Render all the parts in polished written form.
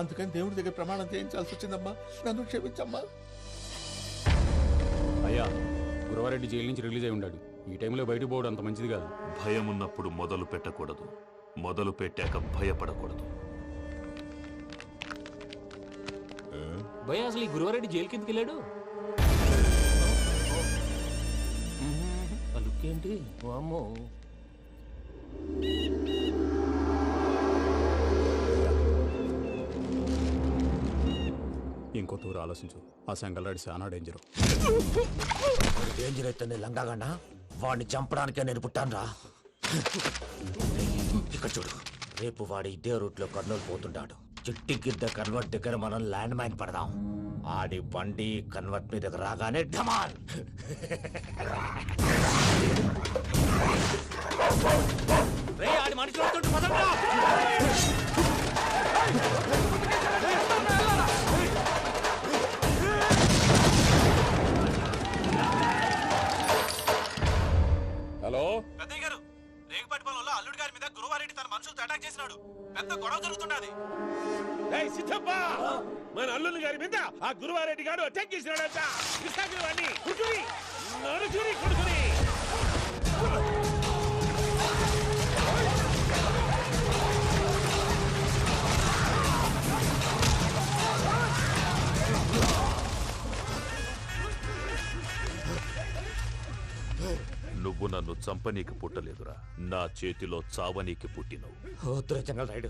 అందుకని దేవుడి దగ్గర ప్రమాణం చేయించాల్సి వచ్చిందమ్మా, నన్ను క్షమించమ్మా. అయ్యా, గురవారెడ్డి జైలు నుంచి రిలీజ్ అయి ఉన్నాడు. ఈ టైంలో బయటకు పోవడం అంత మంచిది కాదు. భయం ఉన్నప్పుడు మొదలు పెట్టకూడదు, మొదలు పెట్టాక భయపడకూడదు. భయ అసలు ఈ గురువారెడ్డి జైలు కిందకి వెళ్ళాడు. ఏంటి అమ్మో, ఇంకో తూరు ఆలోచించు. ఆ సంగల్రాడి చాలా డేంజర్. డేంజర్ అయితే లంగాగండా వాడిని చంపడానికే నేను పుట్టాను రా. ఇక్కడ చూడు, రేపు వాడు ఇదే రూట్ లో కర్నూలు పోతుంటాడు. చిట్టి గిద్ద కన్వర్ట్ దగ్గర మనం ల్యాండ్ మైన్ పడదాం. ఆడి బండి కన్వర్ట్ మీద రాగానే ఢమాన్. ఆడి మనిషి వస్తుంటే పదండ్రా. హలో పెద్దయ్య గారు, రేగుపాటి పొలంలో అల్లుడి గారి మీద గురువారెడ్డి తన మనుషులతో అటాక్ చేసినాడు. పెద్ద గొడవ జరుగుతున్నది. మన అల్లుడి గారి మీద ఆ గురువారెడ్డి గారు అటాక్ చేసినాడట. వాడిని కుడుకుని నడుచుని కుడుకుని. నువ్వు నన్ను చంపనీకి పుట్టలేదురా, నా చేతిలో చావనీకి పుట్టినవు. జంగల్ రైడ్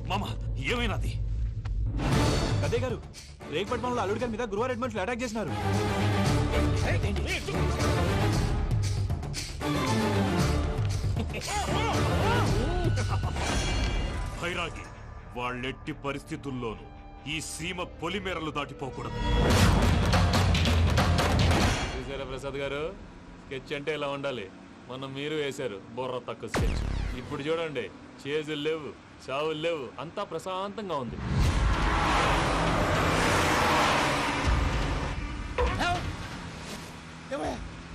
మామా, ఏమైనాది? పెద్దయ్య గారు, రేగుపాటి పొలంలో అల్లుడి గారి మీద గురువారెడ్డి మనుషులు అటాక్ చేసినారు. భైరాగి, వాళ్ళెట్టి పరిస్థితుల్లోనూ ఈ సీమ పొలిమేరలు దాటిపోకూడదు. చూసారా ప్రసాద్ గారు, స్కెచ్ అంటే ఇలా ఉండాలి. మనం మీరు వేశారు బుర్ర తక్కువ స్కెచ్. ఇప్పుడు చూడండి, చేజులు లేవు, చావులు లేవు, అంతా ప్రశాంతంగా ఉంది.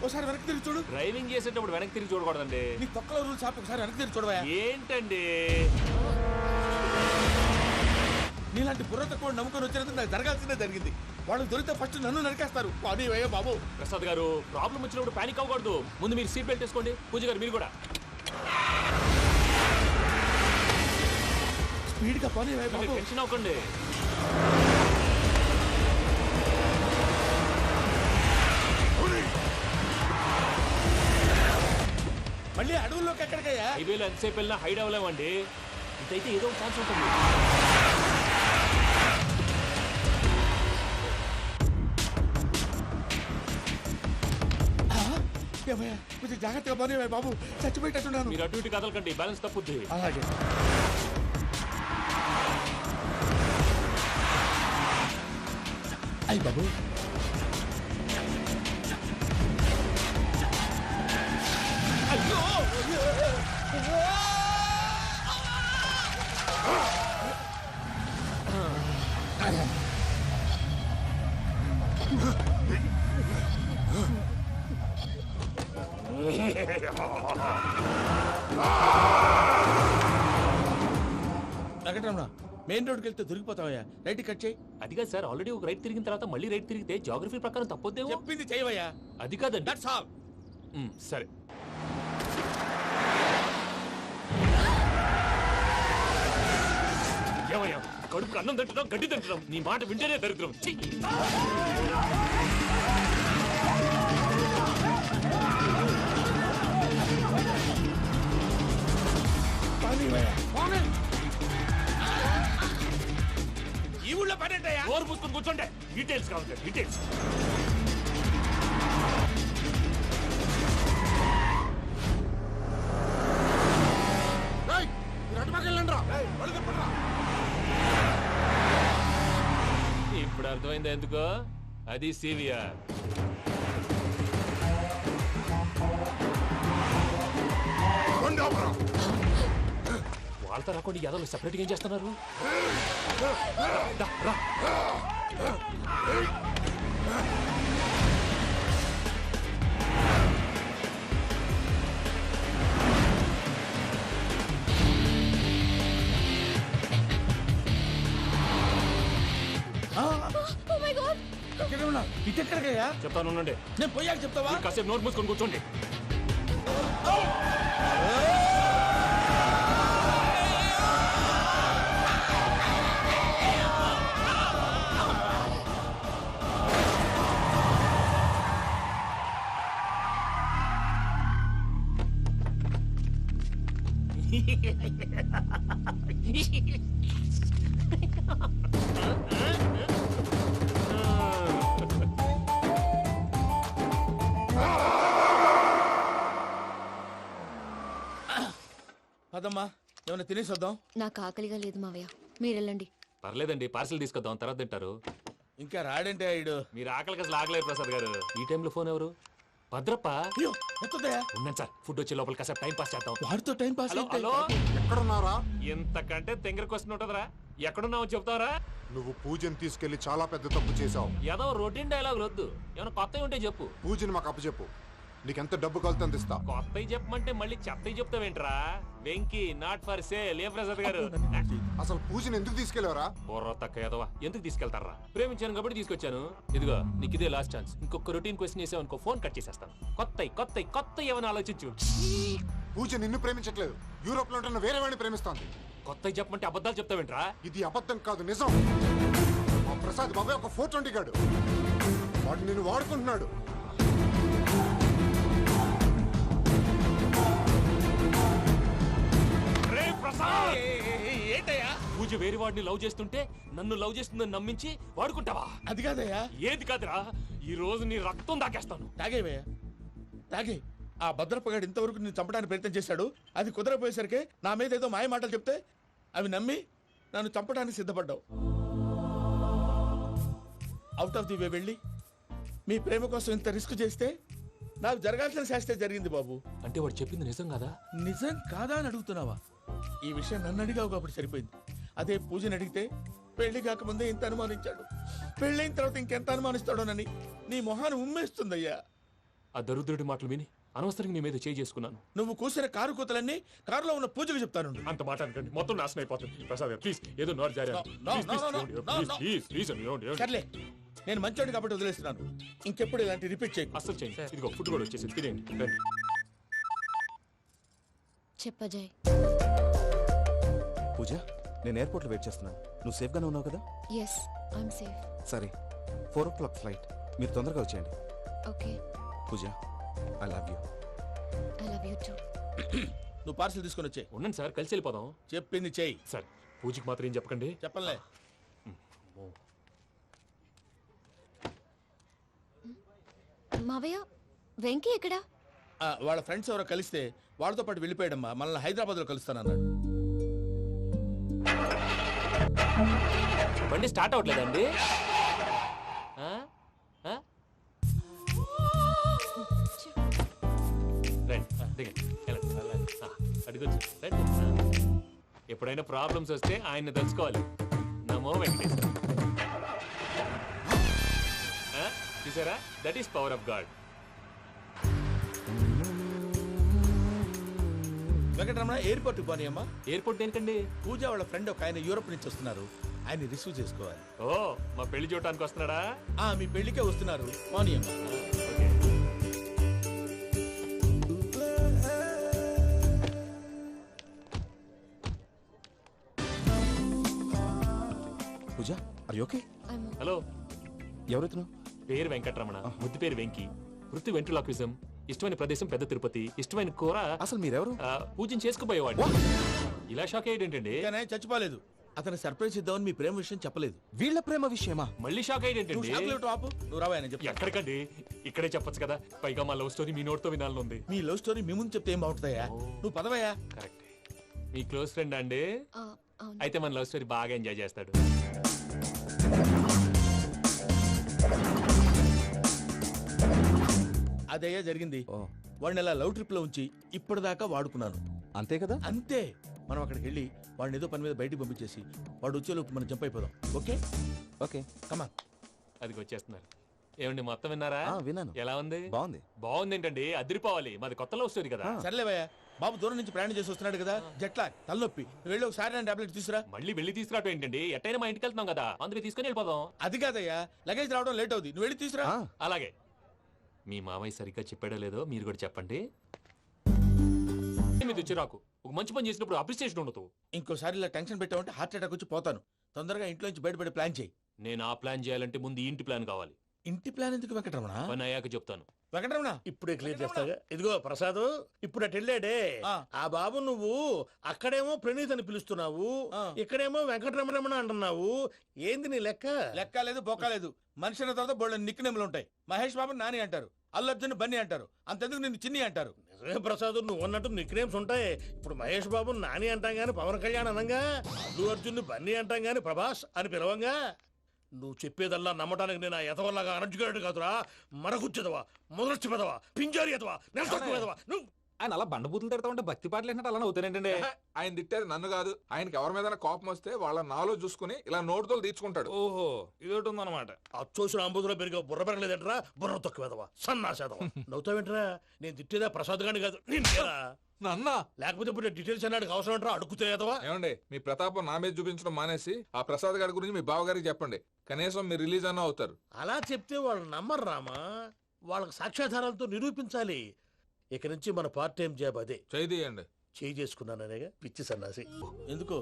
ఒకసారి వెనక్కి తిరిగి చూడు. డ్రైవింగ్ చేసేటప్పుడు వెనక్కి తిరిగి చూడకూడదండి. నీ తొక్కలో రూల్ షాప్ ఒకసారి వెనక్కి తిరిగి చూడవా. ఏంటండి నీలాంటి బుర్ర తక్కువ నమ్ముకొని వచ్చినందుకు నాకు జరగాల్సిందే జరిగింది. వాళ్ళు దొరికితే ఫస్ట్ నన్ను నరికేస్తారు. అది అయ్యో బాబు. ప్రసాద్ గారు, ప్రాబ్లం వచ్చినప్పుడు పానిక్ అవ్వకూడదు. ముందు మీరు సీట్ బెల్ట్ వేసుకోండి. పూజ గారు మీరు కూడా స్పీడ్గా పని బాబు. టెన్షన్ అవ్వకండి. మళ్ళీ అడవుల్లోకి ఎక్కడికయ్యా? హైవేలో ఎంతసేపు వెళ్ళినా హైడ్ అవ్వలేమండి. ఇదైతే ఏదో ఒక ఛాన్స్ ఉంటుంది. కొంచెం జాగ్రత్తగా పని బాబు, చచ్చిపోయేటట్టున్నాను. మీరు అటు ఇటు కదలకండి, బ్యాలెన్స్ తప్పుద్ది. అలాగే. అయ్యి బాబు, వెంకటరమణ, మెయిన్ రోడ్కి వెళ్తే దొరికిపోతావయ్యా. రైట్ కట్ చేయి. అది కాదు సార్, ఆల్రెడీ ఒక రైట్ తిరిగిన తర్వాత మళ్ళీ రైట్ తిరిగితే జాగ్రఫీ ప్రకారం తప్పొద్దేమో. చెప్పింది చేయవయ్యా. అది కాదండి. That's all. సరే. ఏమయ్యా, కడుపుకు అన్నం తింటున్నాం, గడ్డి తింటున్నాం. నీ మాట వింటేనే దరిద్రం. ఈ ఊళ్ళో పడేటయ్యా. ఓరు పుస్తకం కూర్చోండి. డీటెయిల్స్ కావాలి, డీటెయిల్స్. ఇప్పుడు అర్థమైంది ఎందుకో. అది సివిఆర్. ఇదంతా రాకుండా యాదవ్ సెపరేట్గా ఏం చేస్తున్నారు? దా, రా. ఎక్కడ ఉన్నా ఇటు ఎక్కడికయ్యా? చెప్తాను ఉండండి. నేను పోయాక చెప్తావా? కాసేపు నోట్ మూసుకొని కూర్చోండి. పదమ్మా, ఏమైనా తినేసి వద్దాం. నాకు ఆకలిగా లేదు మావయ్య, మీరు వెళ్ళండి. పర్లేదండి, పార్సిల్ తీసుకొద్దాం, తర్వాత తింటారు. ఇంకా రాడంటే ఇడు. మీరు ఆకలికి అసలు ఆగలేదు ప్రసాద్ గారు. ఈ టైంలో ఫోన్ ఎవరు? భద్రప్ప. అయ్యో ఎత్తదయ్యా. ఉన్నాను సార్, ఫుడ్ వచ్చే లోపల కాసేపు టైం పాస్ చేద్దాం. వాడితో టైం పాస్ హలో అయితే హలో, ఎక్కడున్నారా? ఇంతకంటే తెంగర క్వశ్చన్ ఉంటుందిరా. ఎక్కడున్నావు చెప్తావరా? నువ్వు పూజని తీసుకెళ్లి చాలా పెద్ద తప్పు చేశావు. ఏదో రొటీన్ డైలాగ్ వద్దు, ఏమైనా కొత్తవి ఉంటే చెప్పు. పూజని మాకు అప్పచెప్పు. నీకెంత డబ్బు కలితే అందిస్తా. కొత్తవి చెప్పమంటే మళ్ళీ చెత్తవి చెప్తావేంట్రా? Venky not for sale. ఏ ప్రసాద్ గారు? అసలు పూజని ఎందుకు తీసుకెళ్లేవరా? బుర్ర తక్క ఏదవా, ఎందుకు తీసుకెళ్తారా? ప్రేమించాను కాబట్టి తీసుకొచ్చాను. ఇదిగో నీకు ఇదే లాస్ట్ ఛాన్స్. ఇంకొక రొటీన్ క్వశ్చన్ చేసావు అనుకో, ఫోన్ కట్ చేసేస్తాను. కొత్త ఏమైనా ఆలోచించు. పూజ నిన్ను ప్రేమించట్లేదు, యూరోప్ లో ఉంటున్న వేరే వాడిని ప్రేమిస్తోంది. కొత్తవి చెప్పమంటే అబద్ధాలు చెప్తావేంట్రా? ఇది అబద్ధం కాదు, నిజం. మా ప్రసాద్ బాబాయ్ ఒక 420 గాడు. వాడు నిన్ను వాడుకుంటున్నాడు. ఏంటయ్యా? పూజ వేరే వాడిని లవ్ చేస్తుంటే నన్ను లవ్ చేస్తుందని నమ్మించి వాడుకుంటావా? అది కాదయ్యా. ఏది కాదురా, ఈ రోజు నీ రక్తం దాకేస్తాను. తాగేవయ్యా, తాగే. ఆ భద్రపగాడు ఇంతవరకు నేను చంపడానికి ప్రయత్నం చేశాడు. అది కుదరపోయేసరికి నా మీద ఏదో మాయ మాటలు చెప్తే అవి నమ్మి నన్ను చంపడానికి సిద్ధపడ్డావు. అవుట్ ఆఫ్ ది వే వెళ్ళి మీ ప్రేమ కోసం ఇంత రిస్క్ చేస్తే నాకు జరగాల్సిన శాస్త్రే జరిగింది బాబు. అంటే వాడు చెప్పింది నిజం కదా? నిజం కాదా అని అడుగుతున్నావా? ఈ విషయం నన్ను అడిగావు కాబట్టి సరిపోయింది. అదే పూజని అడిగితే పెళ్లి కాకముందే ఇంత అనుమానించాడు, పెళ్ళైన తర్వాత ఇంకెంత అనుమానిస్తాడోనని నీ మొహాన్ని ఉమ్మేస్తుందయ్యా. ఆ దరిద్రుడి మాటలు విని అనవసరంగా నీ మీద చేయి చేసుకున్నాను. నువ్వు కూసిన కారు కూతలన్నీ కారులో ఉన్న పూజకు చెప్తాను. అంత మాట అనకండి, మొత్తం నాశనం అయిపోతుంది. ప్రసాద్ గారు ప్లీజ్, ఏదో నోరు జారీ. సర్లే, నేను మంచోడి కాబట్టి వదిలేస్తున్నాను. ఇంకెప్పుడు ఇలాంటి రిపీట్ చేయకు. అస్సలు చేయండి. ఇదిగో ఫుడ్ కూడా వచ్చేసి తినేయండి. రండి. చెప్పజాయ్. పూజ, నేను ఎయిర్పోర్ట్లో వెయిట్ చేస్తున్నాను. నువ్వు సేఫ్గానే ఉన్నావు కదా? Yes, I'm safe. సరే, 4 o'clock ఫ్లైట్. మీరు తొందరగా వచ్చేయండి. Okay. Pooja, I love you. I love you too. నువ్వు పార్సిల్ తీసుకొని వచ్చే. ఉండండి సార్, కలిసి వెళ్ళిపోదాం. చెప్పింది చెయ్యి. సార్, పూజకి మాత్రం ఏం చెప్పకండి. చెప్పలే. మావయ్య, వెంకీ ఎక్కడా? వాళ్ళ ఫ్రెండ్స్ ఎవరో కలిస్తే వాళ్ళతో పాటు వెళ్ళిపోయాడమ్మా. మనల్ని హైదరాబాద్లో కలుస్తానన్నాడు. బండి స్టార్ట్ అవ్వట్లేదండి. ఎప్పుడైనా ప్రాబ్లమ్స్ వస్తే ఆయన్ని తెలుసుకోవాలి. నమో వెంకటేశ్వర. చూసారా, that is power of God. Venkataramana, ఎయిర్పోర్ట్కి పోనీ అమ్మా. ఎయిర్పోర్ట్ ఏంటండి? పూజ వాళ్ళ ఫ్రెండ్ ఒక ఆయన యూరోప్ నుంచి వస్తున్నారు. ఆయన రిసీవ్ చేసుకోవాలి. ఓ, మా పెళ్లి చూడటానికి వస్తున్నాడా? మీ పెళ్లికే వస్తున్నారు. పోనీ అమ్మా. Okay. Pooja, are you okay? Hello, ఎవరైతున్నావు? పేరు వెంకటరమణ, ముద్దు పేరు వెంకీ, వృత్తి వెంట్రులాక్విజం, ఇష్టమైన ప్రదేశం పెద్ద తిరుపతి, ఇష్టమైన కూర. అసలు మీరెవరు? పూజను చేసుకుపోయేవాడు. ఇలా షాక్ అయ్యేటండి. కానీ చచ్చిపోలేదు. అతను సర్ప్రైజ్ ఇద్దామని మీ ప్రేమ విషయం చెప్పలేదు. వీళ్ళ ప్రేమ విషయమా? మళ్ళీ షాక్ నువ్వు అయ్యేటండి. చాక్లెట్ ఆపు. నువ్వు రావా అని చెప్పి. ఎక్కడికండి, ఇక్కడే చెప్పొచ్చు కదా. పైగా మా లవ్ స్టోరీ మీ నోటితో వినాలని ఉంది. మీ లవ్ స్టోరీ మీ ముందు చెప్తే ఏం బాగుంటుందయ్యా? నువ్వు పదవయ్యా. కరెక్ట్. మీ క్లోజ్ ఫ్రెండ్ అండి? అవును. అయితే మన లవ్ స్టోరీ బాగా ఎంజాయ్ చేస్తాడు. అదయ్యా జరిగింది. వాడిని అలా లవ్ ట్రిప్ లో ఉంచి ఇప్పటిదాకా వాడుకున్నాను. అంతే కదా? అంతే. మనం అక్కడికి వెళ్ళి వాడిని ఏదో పని మీద బయటికి పంపించేసి వాడు వచ్చేలోపు మనం జంప్ అయిపోదాం. Okay okay come on. అది వచ్చేస్తున్నారు. ఏమండి మొత్తం విన్నారా? విన్నాను. ఎలా ఉంది? బాగుంది. బాగుంది ఏంటండి, అదిరిపోవాలి. మాది కొత్త లవ్ స్టోరీ కదా. సర్లేవయ్యా, బాబు దూరం నుంచి ప్రయాణం చేసి వస్తున్నాడు కదా, జట్లా తలనొప్పి, వెళ్ళి ఒక సారీ టాబ్లెట్ తీసురా. మళ్ళీ వెళ్ళి తీసుకురావటం ఏంటండి? ఎట్టైనా మా ఇంటికి వెళ్తున్నాం కదా, అందుకే తీసుకుని వెళ్ళిపోదాం. అది కాదయ్యా, లగేజ్ రావడం లేట్ అవుతుంది, నువ్వు వెళ్ళి తీసురా. అలాగే. మీ మామయ్య సరిగ్గా చెప్పాడో లేదో మీరు కూడా చెప్పండి. మీద చిరాకు, ఒక మంచి పని చేసినప్పుడు అప్రిసియేషన్ ఉండదు. ఇంకోసారి ఇలా టెన్షన్ పెట్టామంటే హార్ట్ అటాక్ వచ్చి పోతాను. తొందరగా ఇంట్లో నుంచి బయటపడే ప్లాన్ చేయి. నేను ఆ ప్లాన్ చేయాలంటే ముందు ఈ ఇంటి ప్లాన్ కావాలి. ఇంటి ప్లాన్ ఎందుకు వెంకటరమణ? పని అయ్యాక చెప్తాను. వెంకటరమణ ఇప్పుడే క్లియర్ చేస్తాగా. ఇదిగో ప్రసాద్, ఇప్పుడు అటు వెళ్ళాడే ఆ. ఆ బాబు, నువ్వు అక్కడేమో ప్రణీత్ అని పిలుస్తున్నావు, ఆ. ఇక్కడేమో వెంకటరమణ అంటున్నావు. ఏంది నీ లెక్క? లెక్క లేదు బొక్క లేదు. మనిషి అన్న తర్వాత బోళ్ళ నిక్ నేమ్లు ఉంటాయి. మహేష్ బాబు నాని అంటారు, అల్లు అర్జున్ బన్నీ అంటారు, అంతెందుకు నిన్ను చిన్ని అంటారు. నిజమే ప్రసాద్, నువ్వు అన్నట్టు నిక్నేమ్స్ ఉంటాయి. ఇప్పుడు మహేష్ బాబు నాని అంటాం గాని పవన్ కళ్యాణ్ అనంగా, అల్లు అర్జున్ బన్నీ అంటాం గాని ప్రభాస్ అని పిలవంగా. నువ్వు చెప్పేదల్లా నమ్మటానికి నేను ఆ ఎతవల్లాగా అనర్జుకేటెడ్ కాదురా. మరగుచ్చదవా, మొదలచ్చి పెదవా, పింజారి ఎదవా, నెలసొక్కు పెదవా. నువ్వు ఆయన అలా బండబూతులు తిడతా ఉంటే భక్తి పాటలు ఏంటంటే అలా అవుతానంటే. ఆయన తిట్టేది నన్ను కాదు, ఆయనకి ఎవరి మీద కోపం వస్తే వాళ్ళ నాలో చూసుకుని ఇలా నోటుతో తీర్చుకుంటాడు. ఓహో, ఇదొకటి ఉందన్నమాట. అచ్చోసిన అంబుధులో పెరిగే బుర్ర పెరగలేదంటరా, బుర్ర తొక్కువేదవా, సన్నాసేదవా. నవ్వుతావేంట్రా? నేను తిట్టేదా ప్రసాద్ గాని కాదు, నిన్నేరా. నన్నా? లేకపోతే ఇప్పుడు డీటెయిల్స్ అన్నాడు అవసరం అంటారా? అడుగుతాయేదవా. ఏమండి, మీ ప్రతాపం నా మీద చూపించడం మానేసి ఆ ప్రసాద్ గారి గురించి మీ బావగారికి చెప్పండి. కనీసం మీరు రిలీజ్ అన్న అవుతారు. అలా చెప్తే వాళ్ళు నమ్మరు రామా, వాళ్ళకి సాక్ష్యాధారాలతో నిరూపించాలి. ఇక నుంచి మన పార్ట్ టైం జాబ్ అదే. చేయండి. చేయి చేసుకున్నాననేగా పిచ్చి సన్నాసి. ఎందుకు?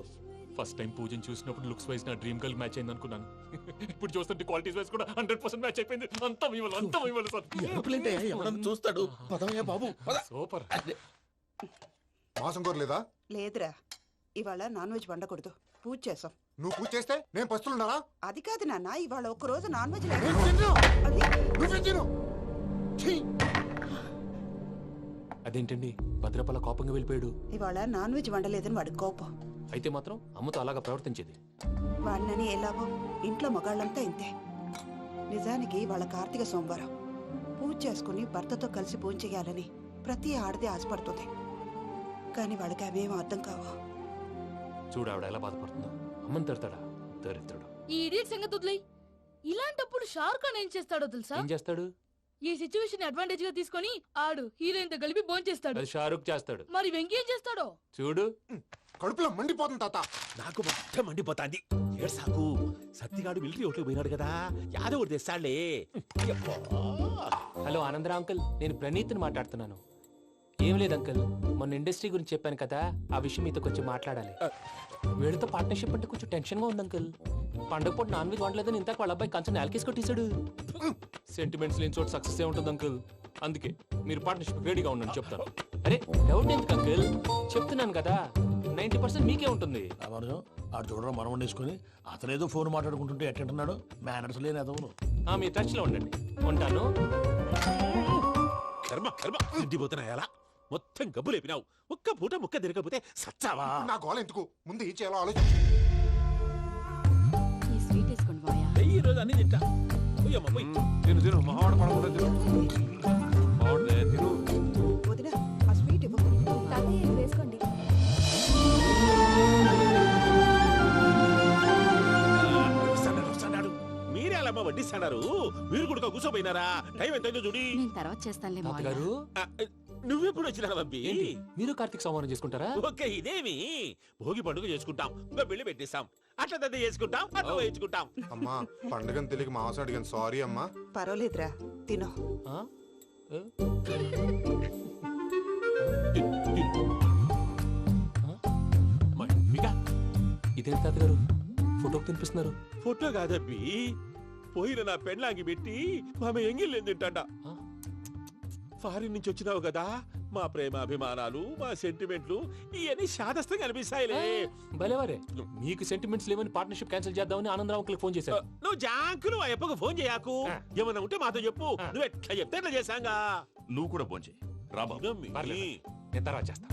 ఫస్ట్ టైం పూజను చూసినప్పుడు లుక్స్ వైజ్ నా డ్రీమ్ గర్ల్ మ్యాచ్ అయింది అనుకున్నాను. ఇప్పుడు చూస్తుంటే క్వాలిటీస్ వైజ్ కూడా 100% మ్యాచ్ అయిపోయింది. అంతా మీ వల్ల, అంతా మీ వల్ల సార్. ఎవడన్నా చూస్తాడు. పదవయ్యా బాబు, పద. సూపర్. మాసం కోరలేదా? లేదురా, ఇవాళ నాన్ వెజ్ వండకూడదు, పూజ చేసాం. నువ్వు పూజ చేస్తే నేను పస్తులున్నారా? అది కాదు నాన్న, ఇవాళ ఒక్కరోజు నాన్ వెజ్ నువ్వే తిను. ఛీ! అదేంటండి భద్రపల కోపంగా వెళ్ళిపోయాడు? ఇవాళ నాన్ వెజ్ వండలేదని వాడి కోపం. అయితే మాత్రం అమ్మతో అలాగా ప్రవర్తించేది. వాడినని ఎలాగో ఇంట్లో మగాళ్ళంతా ఇంతే. నిజానికి వాళ్ళ కార్తీక సోమవారం పూజ చేసుకుని భర్తతో కలిసి పూజ చేయాలని ప్రతి ఆడది ఆశపడుతుంది. కానీ వాడికి అవేం అర్థం కావు. చూడు ఆవిడ ఎలా బాధపడుతుందో. అమ్మని తిడతాడా? దరిద్రుడు. ఈ ఇడియట్ సంగతి వదిలేయ్. ఇలాంటప్పుడు షారుఖ్ ఖాన్ ఏం చేస్తాడో తెలుసా? ఏం చేస్తాడు? ఈ సిచ్యువేషన్ అడ్వాంటేజ్ గా తీసుకొని ఆడు హీరోయిన్ తో కలిపి బోన్ చేస్తాడు. అది షారుఖ్ చేస్తాడు. మరి వెంకీ ఏం చేస్తాడో చూడు. కడుపులో మండిపోతుంది తాత. నాకు మొత్తం మండిపోతాంది. ఏడు సాకు, సత్తిగాడు మిలిటరీ ఓట్లు పోయినాడు కదా, యాదవ్ ఒకటి తెస్తాడులే. హలో ఆనందరా అంకుల్, నేను ప్రణీత్ని మాట్లాడుతున్నాను. ఏం లేదు అంకుల్, మొన్న ఇండస్ట్రీ గురించి చెప్పాను కదా, ఆ విషయం మీతో కొంచెం మాట్లాడాలి. వీడితో పార్ట్నర్షిప్ అంటే కొంచెం టెన్షన్ గా ఉంది అంకుల్. పండగ పూట నాన్ వెజ్ వండలేదని ఇంతకు వాళ్ళ అబ్బాయి కంచెం నేలకేసి కొట్టేశాడు. సెంటిమెంట్స్ లేని చోట సక్సెస్ ఏ ఉంటుంది అంకుల్. అందుకే మీరు పార్ట్నర్షిప్ రెడీగా ఉండండి, చెప్తాను. అరే డౌట్ ఎందుకు అంకుల్, చెప్తున్నాను కదా, 90% మీకే ఉంటుంది. ఆడు చూడడం మనం వండేసుకుని అతనేదో ఫోన్ మాట్లాడుకుంటుంటే ఎట్టంటున్నాడు. మేనర్స్ లేని అదవును. మీ టచ్ లో ఉండండి, ఉంటాను. కర్మ కర్మ, తిండిపోతున్నా ఎలా మొత్తం గబ్బు లేపినావు. ఒక్క పూట ముక్క తిరగకపోతే సచ్చావా? నా గోల ఎందుకు, ముందు ఏం చేయాలో ఆలోచించు. ఈ స్వీట్ వేసుకోండి బాయా. ఈ రోజు అన్ని తింటా. పోయమ్మ పోయి. తిను తిను, మావాడు పడకుండా తిను. మావాడే తిను. వదిన, ఆ స్వీట్ ఇవ్వు. వేసుకోండి. మీరే అలా వడ్డిస్తాడారు, మీరు కూడా కూర్చోపోయినారా? టైం ఎంతైందో చూడి. నేను తర్వాత చేస్తానులే మావయ్య. గారు నువ్వెప్పుడు వచ్చినా బంబి? మీరు కార్తీక్ సంహారం చేసుకుంటారా? ఓకే, ఇదేమి భోగి పండుగ చేసుకుంటాం, పెళ్లి పెట్టిస్తాం, అట్లా దద్ద చేసుకుంటాం, అట్లా వేయించుకుంటాం. అమ్మా, పండుగని తెలియక మాంసం అడిగాను, సారీ అమ్మా. పర్వాలేదురా, తినో. ఇదేంటి తాతగారు ఫోటోకి తినిపిస్తున్నారు? ఫోటో కాదబ్బి, పోయిన నా పెళ్ళాంగి పెట్టి ఆమె ఎంగిల్లేం తింటాడ. ఫారిన్ నుంచి వచ్చినావు కదా, మా ప్రేమ అభిమానాలు, మా సెంటిమెంట్లు ఇవన్నీ శాదస్తంగా అనిపిస్తాయిలే. భలేవారే, మీకు సెంటిమెంట్స్ లేవని పార్ట్నర్షిప్ క్యాన్సిల్ చేద్దామని ఆనందరావు అంకుల్ ఫోన్ చేశారు. నువ్వు జాంకులు ఆ అప్పకు ఫోన్ చేయకు. ఏమన్నా ఉంటే మాతో చెప్పు, నువ్వు ఎట్లా చెప్తే ఎట్లా చేశాంగా. నువ్వు కూడా ఫోన్ చేయి రాబా. నేను తర్వాత చేస్తా.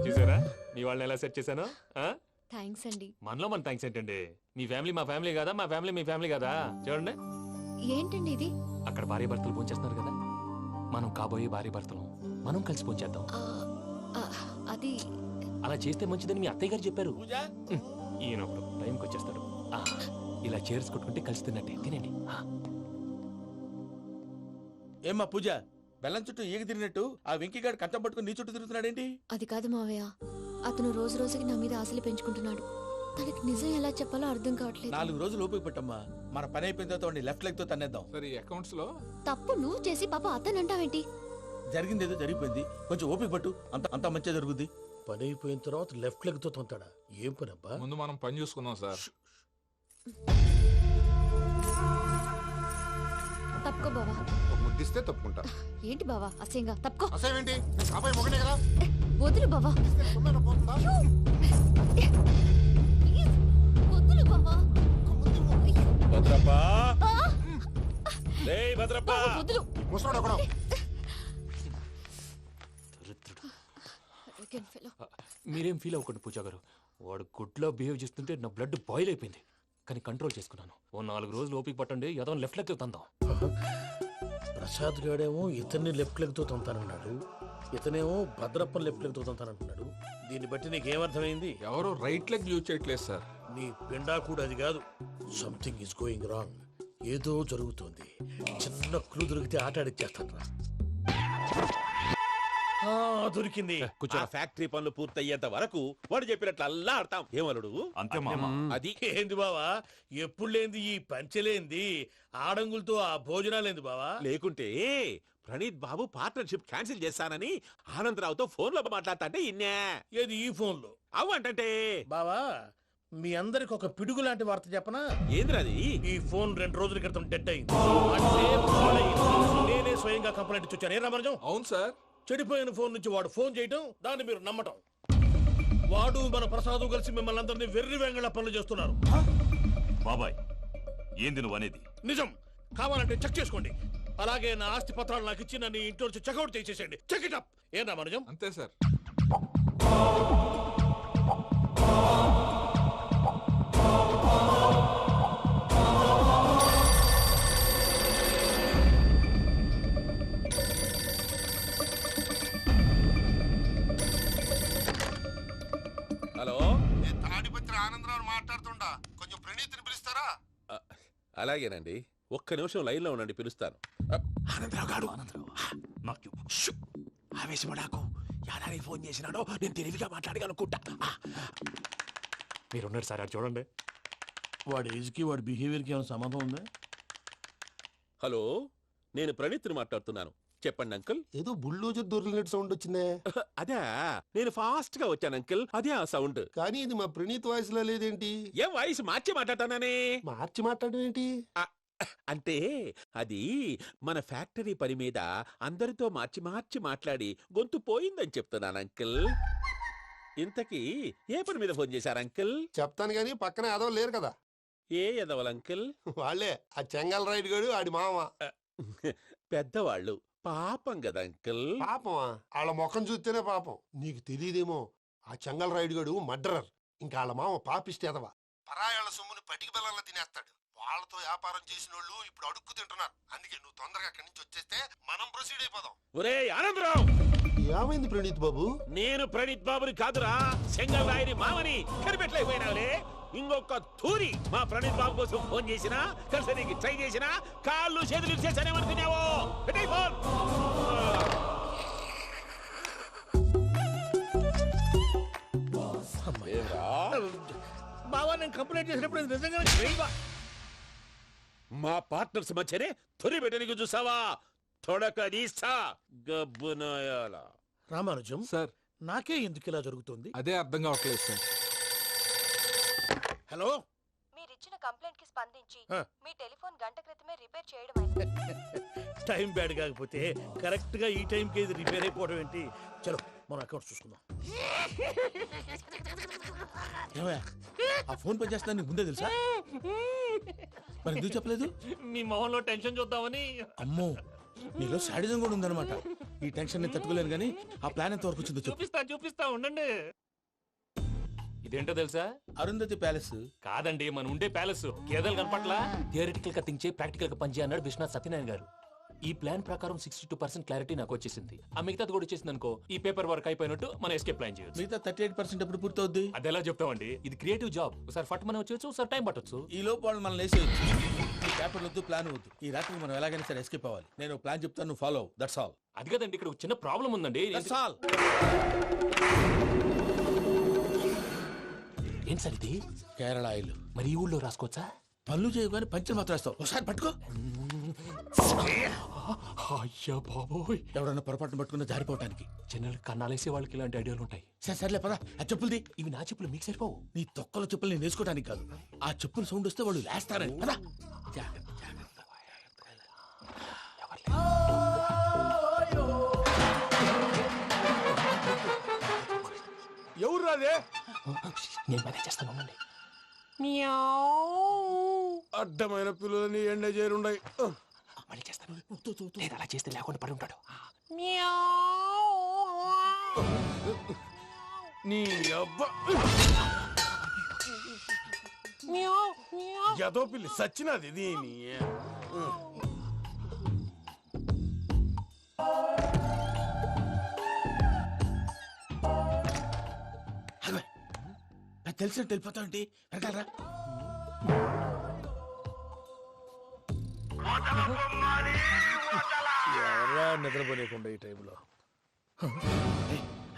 చూసారా మీ వాళ్ళని ఎలా సెట్ చేశాను? థ్యాంక్స్ అండి. మనలో మన థ్యాంక్స్ ఏంటండి, మీ ఫ్యామిలీ మా ఫ్యామిలీ కదా, మా ఫ్యామిలీ మీ ఫ్యామిలీ కదా. చూడండి, ఏంటండి ఇది? అక్కడ భార్య భర్తలు భోంచేస్తున్నారు కదా, మనం కాబోయే భార్య భర్తలు మనం కలిసి భోంచేద్దాం. అది అలా చేస్తే మంచిదని మీ అత్తయ్య గారు చెప్పారు. పూజ ఈయన ఒకడు టైంకి వచ్చేస్తాడు. ఆ, ఇలా చేర్స్ కొట్టుకుంటే కలిసి తిన్నట్టే. తినండి. ఆ. ఏమ్మా పూజ, బెల్లం చుట్టూ ఈగ తిరిగినట్టు ఆ వెంకీగాడు కంచం పట్టుకుని నీ చుట్టూ తిరుగుతున్నాడేంటి? అది కాదు మావయ్య, అతను రోజు రోజుకి నా మీద ఆశలు పెంచుకుంటున్నాడు. తనకి నిజం ఎలా చెప్పాలో అర్థం కావట్లేదు. 4 రోజులు ఓపిక పట్టమ్మా, మన పని అయిపోయిన తర్వాత వాడిని లెఫ్ట్ లెగ్ తో తన్నేద్దాం. సరే అకౌంట్స్ లో తప్పు నువ్వు చేసి పాప అతను అంటావేంటి? జరిగింది ఏదో జరిగిపోయింది, కొంచెం ఓపిక పట్టు, అంత మంచిగా జరుగుద్ది. పని అయిపోయిన తర్వాత లెఫ్ట్ లెగ్ తో తొంతాడా? ఏం పని అబ్బా? ముందు మనం పని చూసుకుందాం సార్. తప్పుకో బావా. ఒక ముద్దిస్తే తప్పుకుంటా. ఏంటి బావా అసహ్యంగా? తప్పుకో. అసేమేంటి? అబ్బాయి మొగనే కదా. వదులు బావా. తొమ్మిది పోతుందా? ప్లీజ్, వదులు బావా. భద్రప్పా, ఆ! రేయ్ భద్రప్పా, బావా, వదులు. ముసలోడు ఒకడు. Arrogant fellow. మీరేం ఫీల్ అవ్వకండి పూజా గారు. వాడు గుడ్లో బిహేవ్ చేస్తుంటే నా బ్లడ్ బాయిల్ అయిపోయింది. కానీ కంట్రోల్ చేసుకున్నాను. ఓ 4 రోజులు ఓపిక పట్టండి, ఏదో లెఫ్ట్ లెగ్ తందాం. ప్రసాద్ గాడేమో ఇతన్ని లెఫ్ట్ లెగ్ తో తొంతానన్నాడు, ఇతనేమో భద్రప్ప లెఫ్ట్ లెగ్ తో తొంతానంటున్నాడు. దీన్ని బట్టి నీకేమర్థమైంది? ఎవరు రైట్ లెగ్ యూజ్ చేయట్లేదు సార్. నీ పిండా కూడా అది కాదు. Something is going wrong. ఏదో జరుగుతోంది. చిన్న క్లూ దొరికితే ఆట ఆడిచ్చేస్తాను రా. దొరికింది. ఆ ఫ్యాక్టరీ పనులు పూర్తయ్యేంత వరకు వాడు చెప్పినట్లు అల్లా ఆడతాం. ఏమలుడు? అంతే మామ. అది ఏంది బావా, ఎప్పుడు లేంది ఈ పంచలేంది, ఆడంగులతో ఆ భోజనాలేంది బావా? లేకుంటే ప్రణీత్ బాబు పార్ట్నర్షిప్ క్యాన్సిల్ చేస్తానని ఆనందరావుతో ఫోన్ లో మాట్లాడతాంటే ఇన్నే. ఏది ఈ ఫోన్ లో? అవ్వంటే బావా, మీ అందరికి ఒక పిడుగు లాంటి వార్త చెప్పనా? ఏంద్రది? ఈ ఫోన్ 2 రోజుల క్రితం డెడ్ అయింది. అంటే పాడైంది. నేనే స్వయంగా కంప్లైంట్ ఇచ్చి వచ్చాను. ఏ రామరాజం? అవును సార్. చెడిపోయిన ఫోన్ నుంచి వాడు ఫోన్ చేయటం, దాన్ని మీరు నమ్మటం. వాడు మన ప్రసాదు కలిసి మిమ్మల్ని అందరినీ వెర్రి వెంగళ పనులు చేస్తున్నారు. బాబాయ్, ఏంది నువ్వు అనేది? నిజం. కావాలంటే చెక్ చేసుకోండి. అలాగే నా ఆస్తి పత్రాలు నాకు ఇచ్చి నన్ను ఇంట్లో నుంచి చెక్అౌట్ చేసేసేయండి. Check it up. ఏం రామరాజం? అంతే సార్. హలో, నేను తాడిపత్రి ఆనందరావు మాట్లాడుతుండా. కొంచెం ప్రణీతిని పిలుస్తారా? అలాగేనండి. ఒక్క నిమిషం లైన్ లో ఉండండి, పిలుస్తాను. ఆనందరావు గాడు ఆవేశపడాకు. యాదానికి ఫోన్ చేసినాడో నేను తెలివిగా మాట్లాడగలనుకుంటా. మీరున్నారు సార్, అది చూడండి. వాడి ఏజ్ కి వాడి బిహేవియర్ కి ఏమైనా సంబంధం ఉందా? హలో, నేను ప్రణీత్ని మాట్లాడుతున్నాను. చెప్పండి అంకుల్. ఏదో బుల్డోజర్ దొరికినట్టు సౌండ్ వచ్చిందే. అదే, నేను ఫాస్ట్ గా వచ్చాను అంకుల్. అదే ఆ సౌండ్. కానీ ఇది మా ప్రణీత్ వాయిస్ లో లేదేంటి? ఏం వాయిస్ మార్చి మాట్లాడతానని? మార్చి మాట్లాడడం ఏంటి? అంటే అది మన ఫ్యాక్టరీ పని మీద అందరితో మార్చి మార్చి మాట్లాడి గొంతు పోయిందని చెప్తున్నాను అంకుల్. ఇంతకీ ఏ పని మీద ఫోన్ చేశారు అంకుల్? చెప్తాను గానీ పక్కన ఎదవ లేరు కదా. ఏ ఎదవలు అంకుల్? వాళ్ళే ఆ చెంగల్ రైడ్ గడు ఆడి మామ. పెద్దవాళ్ళు, పాపం కదా అంకుల్. పాపమా? వాళ్ళ ముఖం చూస్తేనే పాపం. నీకు తెలియదేమో, ఆ చెంగల్ రైడ్ గడు మర్డరర్. ఇంకా వాళ్ళ మామ పాపిస్తే ఎదవ. పరాయాళ్ళ సొమ్ముని పటికి బెల్లంలో తినేస్తాడు. వాళ్ళతో వ్యాపారం చేసిన వాళ్ళు ఇప్పుడు అడుక్కు తింటున్నారు. అందుకే నువ్వు తొందరగా అక్కడి నుంచి వచ్చేస్తే మనం ప్రొసీడ్ అయిపోదాం. ఒరే ఆనందరావు, ఏమైంది ప్రణీత్ బాబు? నేను ప్రణీత్ బాబుని కాదురా, సెంగల్ రాయని మామని. కనిపెట్టలేకపోయినావులే. ఇంకొక తూరి మా ప్రణీత్ బాబు కోసం ఫోన్ చేసినా, కలిసి ట్రై చేసినా కాళ్ళు చేతులు చేశానేమనుకున్నావో. పెట్టేయ్ ఫోన్. బావా, నేను కంప్లైంట్ చేసినప్పుడు ఇది నిజంగానే చేయవా? మా పార్ట్నర్స్ మధ్యనే తొలి పెట్టడానికి చూసావా? తొడక నీస్తా గబ్బునాయాల. రామానుజం సార్, నాకే ఎందుకు ఇలా జరుగుతుంది? అదే అర్థం కావట్లేదు సార్. హలో, మీరిచ్చిన కంప్లైంట్ కి స్పందించి ఆ. మీ టెలిఫోన్ గంట క్రితమే రిపేర్ చేయడం అయింది. టైం బ్యాడ్ కాకపోతే కరెక్ట్ గా ఈ టైం కి ఇది రిపేర్ అయిపోవడం ఏంటి? చలో మన అకౌంట్ చూసుకుందాం. ఏమయ్యా, ఆ ఫోన్ పనిచేస్తుందని నీకు ముందే తెలుసా? మరి ఎందుకు చెప్పలేదు? మీ మొహంలో టెన్షన్ చూద్దామని. అమ్మో, నీలో శాడిజం కూడా ఉందన్నమాట. ఈ టెన్షన్ నేను తట్టుకోలేను కానీ ఆ ప్లాన్ ఎంత వరకు వచ్చిందో చెప్పు. చూపిస్తా ఉండండి. ఇదేంటో తెలుసా? అరుంధతి ప్యాలెస్ కాదండి, మన ఉండే ప్యాలెస్. గేదెలు కనపట్లా? థియరిటికల్ గా థింక్ చేయి, ప్రాక్టికల్ గా పనిచేయ అన్నాడు విశ్వనాథ్ సత్యనారాయణ గారు. ఈ ప్లాన్ ప్రకారం 62% క్లారిటీ నాకు వచ్చేసింది. ఆ మిగతాది కూడా వచ్చేసింది అనుకో, ఈ పేపర్ వర్క్ అయిపోయినట్టు మనం ఎస్కేప్ ప్లాన్ చేయొచ్చు. మిగతా 38% ఎప్పుడు పూర్తవుద్ది? అది ఎలా చెప్తామండి, ఇది క్రియేటివ్ జాబ్. ఒకసారి ఫట్ మనం వచ్చేచ్చు, ఒకసారి టైం పట్టొచ్చు. ఈ లోపు వాళ్ళు మనం లేసేయచ్చు. ఈ పేపర్ వద్దు, ప్లాన్ వద్దు. ఈ రాత్రికి మనం ఎలాగైనా సరే ఎస్కేప్ అవ్వాలి. నేను ప్లాన్ చెప్తాను, నువ్వు ఫాలో. That's all. అది కదండి, ఇక్కడ ఒక చిన్న ప్రాబ్లం ఉందండి. That's all. ఏం సార్ ఇది? కేరళ ఆయిల్. మరి ఈ ఊళ్ళో రాసుకోవచ్చా? పనులు చేయగానే పంచర్ మాత్రం వేస్తావు. ఒకసారి పట్టుకో. అయ్యా బాబోయ్, ఎవడన్నా పొరపాటున పట్టుకున్న జారిపోవటానికి. జనరల్ కన్నాలేసే వాళ్ళకి ఇలాంటి ఐడియాలు ఉంటాయి. సర్లే పదా, ఆ చెప్పులది. ఇవి నా చెప్పులు, మీకు సరిపోవు. నీ తొక్కల చెప్పులు నేను వేసుకోవడానికి కాదు, ఆ చెప్పులు సౌండ్ వస్తే వాళ్ళు లేస్తారని. పదా. ఎవరు రాదే? నేను మధ్య చేస్తాను. అడ్డమైన పిల్లలని ఎండ చేరుండయి. మళ్ళీ చేస్తాను. లేదు, అలా చేస్తే లేకుండా పడి ఉంటాడు. నీ అబ్బా ఎదో పిల్లి సచ్చినది దీని. తెలిసినట్టు వెళ్ళిపోతాంటి. వెనకాలరా. ఎవరా నిద్రపోలేకుండా ఈ టైంలో?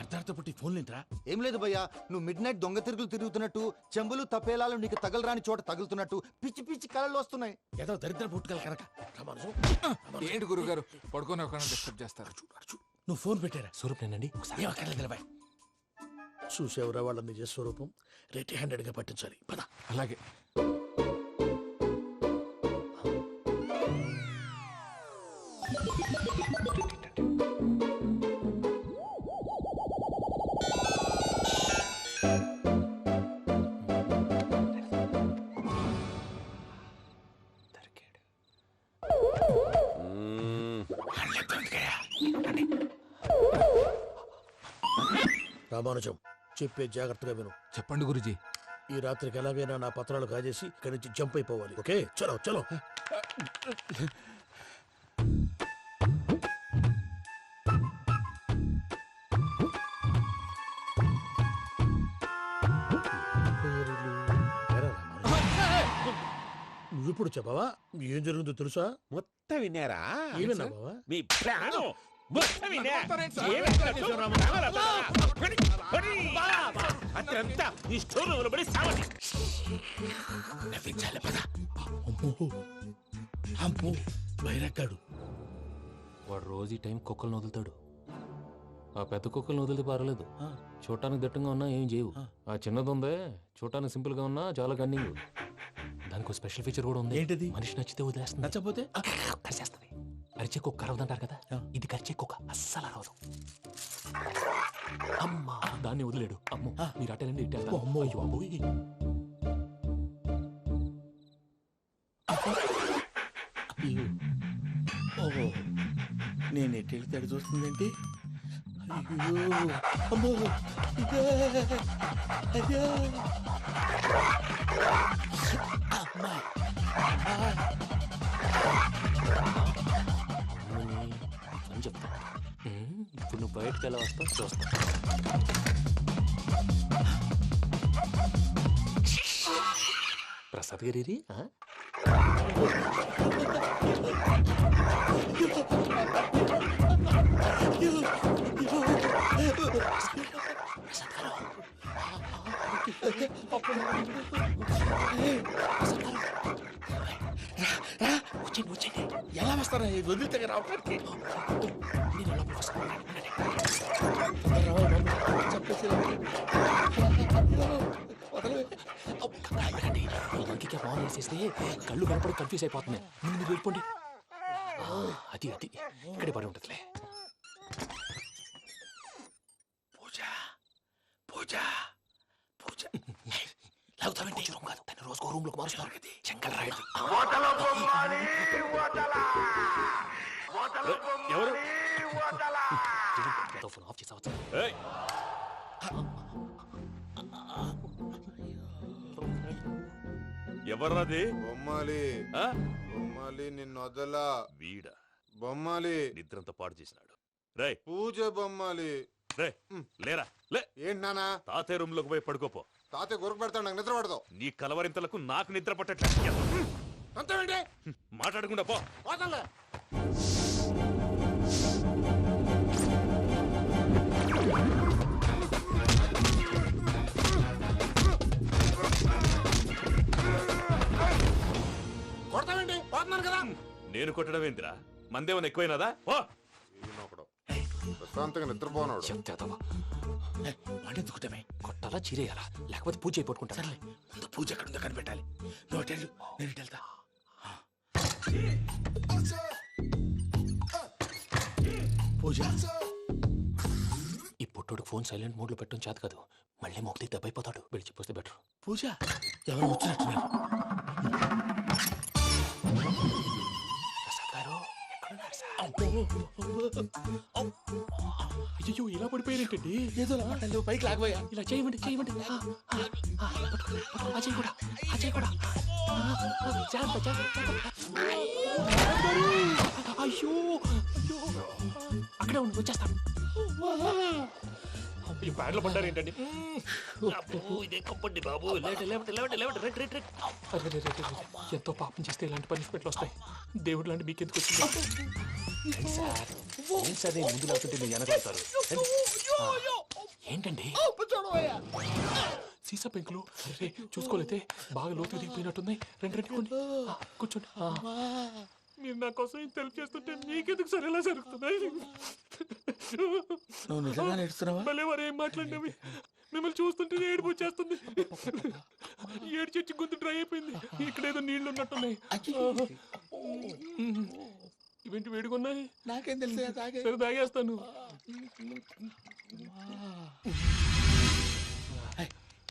అర్ధార్థ పుట్టి ఫోన్ లేంట్రా? ఏం లేదు భయ్యా, నువ్వు మిడ్ నైట్ దొంగ తిరుగులు తిరుగుతున్నట్టు, చెంబులు తపేలాలు నీకు తగలరాని చోట తగులుతున్నట్టు పిచ్చి పిచ్చి కళలు వస్తున్నాయి. ఏదో దరిద్ర పుట్టుకల కనుక. ఏంటి గురుగారు పడుకొని ఒక డిస్టర్బ్ చేస్తారు? నువ్వు ఫోన్ పెట్టారా? స్వరూపేనండి. చూసేవరా వాళ్ళ నిజ స్వరూపం. రెట్టి హ్యాండెడ్ గా పట్టించాలి. పద. అలాగే. రామానుజం, చెప్పే జాగ్రత్తగా విను. చెప్పండి గురుజీ. ఈ రాత్రికి ఎలాగైనా నా పత్రాలు కాజేసి ఇక్కడి నుంచి జంప్ అయిపోవాలి. ఓకే, చలో చలో. నువ్విప్పుడు చెప్పవా ఏం జరుగుతుందో తెలుసా? మొత్తం విన్నారా? ఏమన్నా బావా? మీ ప్లాను మొత్తం విన్నా. అత్యంతా ఈ స్టోర్ రూమ్ లో పడి సావండి. నవ్వించాలి. పద. అమ్మో బైరక్కాడు. వాడు రోజు ఈ టైం కుక్కలను వదులుతాడు. ఆ పెద్ద కుక్కలను వదిలితే పర్లేదు, చూడటానికి దట్టంగా ఉన్నా ఏం చేయవు. ఆ చిన్నది ఉందే, చూడటానికి సింపుల్ గా ఉన్నా చాలా గన్నింగ్. దానికి స్పెషల్ ఫీచర్ కూడా ఉంది. ఏంటిది? మనిషి నచ్చితే వదిలేస్తుంది, నచ్చపోతే కరిచేస్తుంది. కరిచే కుక్క అరవదంటారు కదా, ఇది కరిచే కుక్క అస్సలు అరవదు. అమ్మా, దాన్ని వదిలేడు. అమ్మో, మీరు అటెండి ఇట్టే. అమ్మో, అయ్యో అబ్బోయ్. ఓహో, నేను ఎటు వెళ్తే అటు చూస్తుందేంటి? అయ్యో అమ్మో, అయ్యో అమ్మా. అని చెప్తా. ఇప్పుడు నువ్వు బయటకు ఎలా వస్తావు చూస్తా. ప్రసాద్ గారి వచ్చేయండి. ఎలా వస్తారా? వదిలితే రావడానికి ఫోన్ చేసేస్తే కళ్ళు కనపడి కన్ఫ్యూజ్ అయిపోతున్నాయి. ముందు మీరు వెళ్ళిపోండి. అది అది ఇక్కడే పడి ఉంటుందిలే. పూజ పూజ పూజ లాగుతామంటే రూమ్ కాదు, తన రోజుకో రూమ్ లోకి మారుస్తున్నారు కదా. శంకర్ రాయుడు ఎవరు ఫోన్ ఆఫ్ చేసావచ్చు. ఎవర్రాది? బొమ్మాలి బొమ్మాలి నిన్ను వదలా. వీడా? బొమ్మాలి నిద్రంతా పాడు చేసినాడు. రే పూజ బొమ్మాలి. రే లేరా లే. ఏంటి నానా? తాతయ్య రూమ్ లోకి పోయి పడుకోపో. తాతయ్య గురకు పెడతాడు, నాకు నిద్ర పడదు. నీ కలవరింతలకు నాకు నిద్ర పట్టట్లేదు. అంతేంటి? మాట్లాడకుండా పో. పోతాలే. కొడతావేంటి? పోతున్నాను కదా. నేను కొట్టడం ఏంటిరా? మందేమన్నా ఎక్కువైనదా? ఓ ప్రశాంతంగా నిద్రపోనాడు. వాడెందుకుంటామే? కొట్టాలా చీరేయాలా లేకపోతే పూజ అయిపోట్టుకుంటా. సర్లే, ముందు పూజ ఎక్కడుందో కనిపెట్టాలి. నువ్వు అటు వెళ్ళు, నేను ఇటు వెళ్తా. పూజ, ఈ పుట్టోడు ఫోన్ సైలెంట్ మోడ్ లో పెట్టడం చేత కాదు. మళ్ళీ మొక్కి దెబ్బైపోతాడు. వెళ్ళి చెప్పొస్తే బెటర్. పూజ ఎవరు వచ్చినట్టున్నారు? ప్రసాద్ గారు ఎక్కడున్నారు సార్? అయ్యో ఇలా పడిపోయారేంటండి? ఏదో నువ్వు పైకి లాగబోయా. ఇలా చేయమండి చేయమండి. అజయ్ కూడా అజయ్ కూడా జాగ్రత్త జాగ్రత్త. అయ్యో అయ్యో అక్కడే ఉండి వచ్చేస్తాను. ఈ బ్యాడ్లో పడ్డారు ఏంటండి? ఇదే కప్పండి బాబు. ఎంతో పాపం చేస్తే ఇలాంటి పనిష్మెంట్లు వస్తాయి. దేవుడు లాంటి మీకెందుకు వచ్చింది? సరే ముందు లేకుంటే మీరు వెనకాడతారు. ఏంటండి సీసా పెంకులు? అరే చూసుకోలేతే బాగా లోతు దిగిపోయినట్టున్నాయి. రెండు కూర్చోండి. మీరు నా కోసం ఇంత హెల్ప్ చేస్తుంటే మీకెందుకు సరే ఎలా జరుగుతున్నాయి? నువ్వు నిజంగా నేర్చుతున్నావా? భలే వారు ఏం మాట్లాడినవి. మిమ్మల్ని చూస్తుంటే ఏడుపు వచ్చేస్తుంది. ఏడు చెట్టు గొంతు డ్రై అయిపోయింది. ఇక్కడ ఏదో నీళ్లు ఉన్నట్టున్నాయి. ఇవేంటి వేడుకున్నాయి? నాకేం తెలుసు? సరే తాగేస్తాను.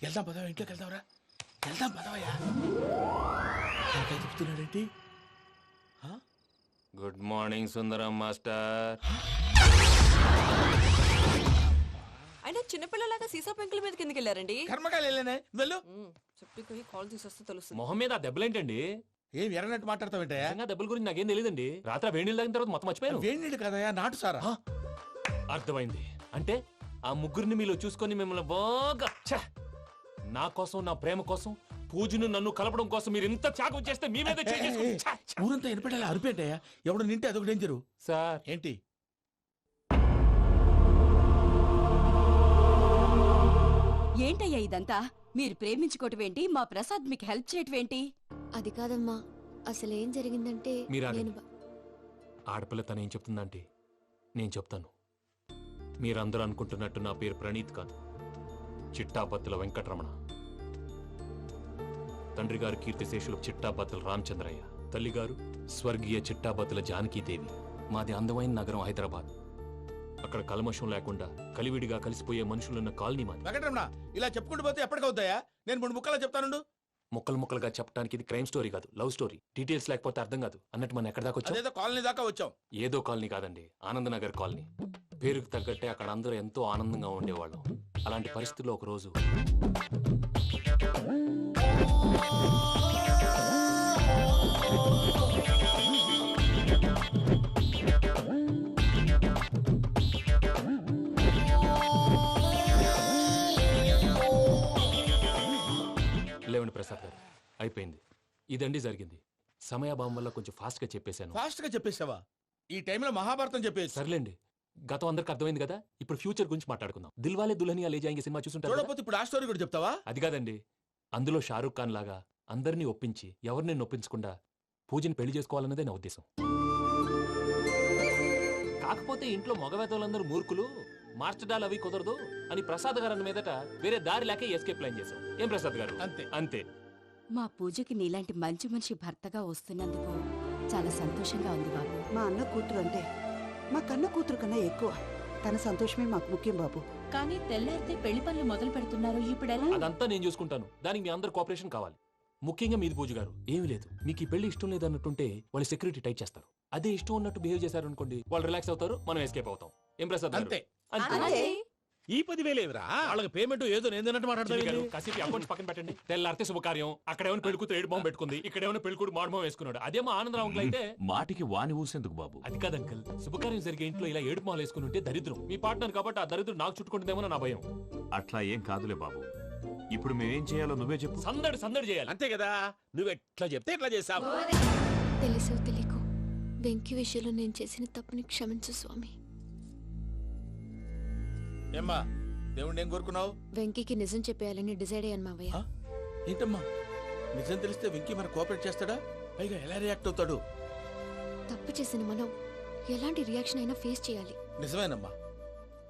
వెళ్దాం పదవా, ఇంట్లోకి వెళ్దాంరా. వెళ్దాం పదవయ్యా. చెప్తున్నాడేంటి? గుడ్ మార్నింగ్ సుందరం మాస్టర్. అయినా చిన్నపిల్లలాగా సీసా పెంకుల మీద కిందకి వెళ్ళారండి. కర్మకాయలు వెళ్ళానే, వెళ్ళు. చెప్పి కాల్ తీసేస్తే తెలుస్తుంది. మొహం మీద ఆ దెబ్బలేంటండి? ఏం ఎర్రనట్టు మాట్లాడతావేంటయ్యా? దెబ్బల గురించి నాకేం తెలియదండి. రాత్రి వేడి నీళ్ళు తాగిన తర్వాత మొత్తం మర్చిపోయాను. వేడి నీళ్ళు కదయా, నాటు సారా. అర్థమైంది. అంటే ఆ ముగ్గురిని మీలో చూసుకొని మిమ్మల్ని బాగా నా కోసం, నా ప్రేమ కోసం, పూజను నన్ను కలపడం కోసం మీరు ఇంత త్యాగం చేస్తే మీ మీద ఊరంతా ఎనపెట్టాలి. అరిపేటయ్యా, ఎవడు నింటే అదొక డేంజరు. సార్ ఏంటి? ఏంటయ్యా ఇదంతా? మీరు ప్రేమించుకోవటం ఏంటి? మా ప్రసాద్ మీకు హెల్ప్ చేయటం ఏంటి? అది కాదమ్మా, అసలు ఏం జరిగిందంటే నేను ఆడపిల్ల తను ఏం చెప్తుందంటే నేను చెప్తాను. మీరందరూ అనుకుంటున్నట్టు నా పేరు ప్రణీత్ కాదు, చిట్టాపత్తుల వెంకటరమణ. తండ్రి గారు కీర్తిశేషులు చిట్టాపత్తుల రామచంద్రయ్య, తల్లిగారు స్వర్గీయ చిట్టాపత్తుల జానకీదేవి. మాది అందమైన నగరం హైదరాబాద్. అక్కడ కల్మషం లేకుండా కలివిడిగా కలిసిపోయే మనుషులున్న కాలనీ మాది. వెంకటరమణ, ఇలా చెప్పుకుంటూ పోతే ఎప్పటికవుతాయా? నేను 3 ముక్కలా చెప్తాను. ముక్కలు ముక్కలుగా చెప్పడానికి ఇది క్రైమ్ స్టోరీ కాదు, లవ్ స్టోరీ. డీటెయిల్స్ లేకపోతే అర్థం కాదు. అన్నట్టు మనం ఎక్కడ దాకా వచ్చాం? ఏదో కాలనీ దాకా వచ్చాం. ఏదో కాలనీ కాదండి, ఆనందనగర్ కాలనీ. పేరుకు తగ్గట్టే అక్కడ అందరూ ఎంతో ఆనందంగా ఉండేవాళ్ళం. అలాంటి పరిస్థితుల్లో ఒక రోజు లేవండి ప్రసాద్ గారు, అయిపోయింది. ఇదండి జరిగింది. సమయాభావం వల్ల కొంచెం ఫాస్ట్ గా చెప్పేశాను. ఫాస్ట్ గా చెప్పేసావా? ఈ టైంలో మహాభారతం చెప్పేసి. సర్లేండి, గతం అందరికి అర్థమైంది కదా. ఇప్పుడు ఫ్యూచర్ గురించి మాట్లాడుకుందాం. దిల్వాలే దుల్హనియా లే జాయేంగే సినిమా చూసుంటారు. చూడకపోతే ఇప్పుడు ఆ స్టోరీ కూడా చెప్తావా? అది కాదండి, అందులో షారూక్ ఖాన్ లాగా అందరినీ ఒప్పించి ఎవరిని నొప్పించకుండా పూజని పెళ్లి చేసుకోవాలన్నదే నా ఉద్దేశం. కాకపోతే ఇంట్లో మగవేతలందరూ మూర్ఖులు, మార్చడాలు అవి కుదరదు అని ప్రసాద్ గారు అన్న మీదట వేరే దారి లేక ఎస్కేప్ ప్లాన్ చేశాం. ఏం ప్రసాద్ గారు? అంతే అంతే. మా పూజకి నీలాంటి మంచి మనిషి భర్తగా వస్తున్నందుకు చాలా సంతోషంగా ఉంది బాబు. మా అన్న కూతురు అంటే మా కన్న కూతురు కన్నా ఎక్కువ. తన సంతోషమే మాకు ముఖ్యం బాబు. కానీ తెల్లారితే పెళ్లి పనులు మొదలు పెడుతున్నారు, ఇప్పుడు ఎలా? అదంతా నేను చూసుకుంటాను. దానికి మీ అందరు కోఆపరేషన్ కావాలి. ముఖ్యంగా మీది పూజ గారు. ఏమీ లేదు, మీకు ఈ పెళ్లి ఇష్టం లేదన్నట్టుంటే వాళ్ళు సెక్యూరిటీ టైట్ చేస్తారు. అదే ఇష్టం ఉన్నట్టు బిహేవ్ చేశారు అనుకోండి, వాళ్ళు రిలాక్స్ అవుతారు, మనం ఎస్కేప్ అవుతాం. ఏం ప్రసాద్ గారు? అంతే. అంతే. ఈ 10,000 ఏమిరా? వాళ్ళకి పేమెంట్ ఏదో నేను చిన్ని గారు, మాట్లాడతాను. కాసేపు అకౌంట్స్ పక్కన పెట్టండి. తెల్లారితే శుభకార్యం, అక్కడ ఏమైనా పెళ్ళికూతురు ఏడు బాంబు పెట్టుకుంది, ఇక్కడ ఏమైనా పెళ్ళికూడు మాడు బాంబు వేసుకున్నాడు. అదేమో ఆనందరావు అంకుల్ అయితే మాటికి వాని ఊసేందుకు బాబు? అది కాదు అంకుల్, శుభకార్యం జరిగే ఇంట్లో ఇలా ఏడు మాలు వేసుకుని ఉంటే దరిద్రం. మీ పార్ట్నర్ కాబట్టి ఆ దరిద్రం నాకు చుట్టుకుంటుందేమో నా భయం. అట్లా ఏం కాదులే బాబు. ఇప్పుడు మేమేం చేయాలో నువ్వే చెప్పు. సందడి సందడి చేయాలి. అంతే కదా, నువ్వు ఎట్లా చెప్తే ఎట్లా చేస్తావు. తెలుసో తెలియకో వెంకీ విషయంలో నేను చేసిన తప్పుని క్షమించు స్వామి. ఏమ్మా దేవుణ్ణి ఏం కోరుకున్నావు? వెంకీకి నిజం చెప్పేయాలని డిసైడ్ అయ్యాను మావయ్య. ఏంటమ్మా నిజం తెలిస్తే వెంకీ మన కోఆపరేట్ చేస్తాడా? పైగా ఎలా రియాక్ట్ అవుతాడు? తప్పు చేసిన మనం ఎలాంటి రియాక్షన్ అయినా ఫేస్ చేయాలి. నిజమేనమ్మా,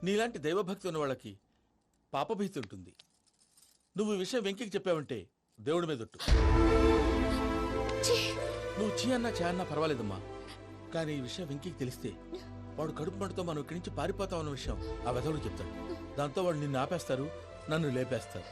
నీలాంటి దైవభక్తి ఉన్న వాళ్ళకి పాపభీతి ఉంటుంది. నువ్వు ఈ విషయం వెంకీకి చెప్పావంటే దేవుడి మీద ఒట్టు. నువ్వు చీ అన్నా చే అన్నా పర్వాలేదమ్మా, కానీ ఈ విషయం వెంకీకి తెలిస్తే వాడు కడుపు మంటతో మనం ఇక్కడి నుంచి పారిపోతామన్న విషయం ఆ వెధవుడు చెప్తాడు. దాంతో వాడు నిన్ను ఆపేస్తారు, నన్ను లేపేస్తారు.